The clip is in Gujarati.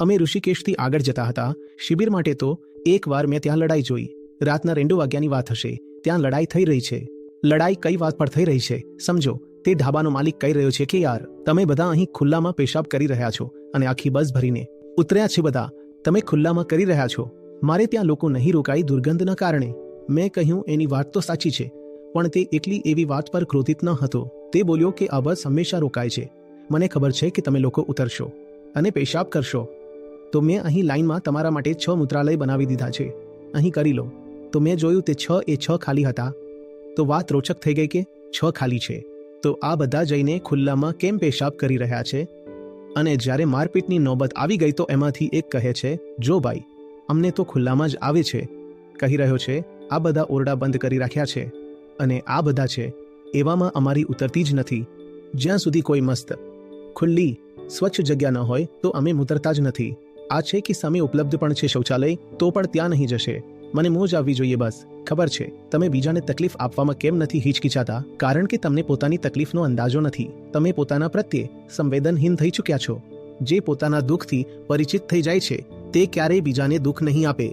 અમે ઋષિકેશથી આગળ જતા હતા શિબિર માટે તો એકવાર મેં ત્યાં લડાઈ જોઈ. રાતના 2 વાગ્યાની વાત હશે. ત્યાં લડાઈ થઈ રહી છે. લડાઈ કઈ વાત પર થઈ રહી છે સમજો. તે ઢાબાનો માલિક કહી રહ્યો છે કે યાર તમે બધા અહીં ખુલ્લામાં પેશાબ કરી રહ્યા છો અને આખી બસ ભરીને ઉતર્યા છે બધા. તમે ખુલ્લામાં કરી રહ્યા છો. મારે ત્યાં લોકો નહીં રોકાઈ દુર્ગંધના કારણે. મેં કહ્યું એની વાત તો સાચી છે, પણ તે એટલી એવી વાત પર ક્રોધિત ન હતો. તે બોલ્યો કે આ બસ હંમેશા રોકાય છે. મને ખબર છે કે તમે લોકો ઉતરશો અને પેશાબ કરશો, તો મેં અહીં લાઈનમાં તમારા માટે 6 મૂત્રાલય બનાવી દીધા છે. અહીં કરી લો. તો મેં જોયું તે 6 ખાલી હતા. તો વાત રોચક થઈ ગઈ કે 6 ખાલી છે, તો આ બધા જઈને ખુલ્લામાં કેમ પેશાબ કરી રહ્યા છે? અને જ્યારે મારપીટની નોબત આવી ગઈ તો એમાંથી એક કહે છે, જો ભાઈ અમને તો ખુલ્લામાં જ આવે છે. કહી રહ્યો છે આ બધા ઓરડા બંધ કરી રાખ્યા છે અને આ બધા છે એવામાં અમારી ઉતરતી જ નથી. જ્યાં સુધી કોઈ મસ્ત ખુલ્લી સ્વચ્છ જગ્યા ન હોય તો અમે ઉતરતા જ નથી. આ છે કે સામે ઉપલબ્ધ પણ છે શૌચાલય, તો પણ ત્યાં નહીં જશે. મને મોજ આવવી જોઈએ બસ. ખબર છે તમે બીજાને તકલીફ આપવામાં કેમ નથી હિચકિચાતા? કારણ કે તમને પોતાની તકલીફનો અંદાજો નથી. તમે પોતાના પ્રત્યે સંવેદનહીન થઈ ચૂક્યા છો. જે પોતાના દુઃખથી પરિચિત થઈ જાય છે તે ક્યારેય બીજાને દુઃખ નહીં આપે.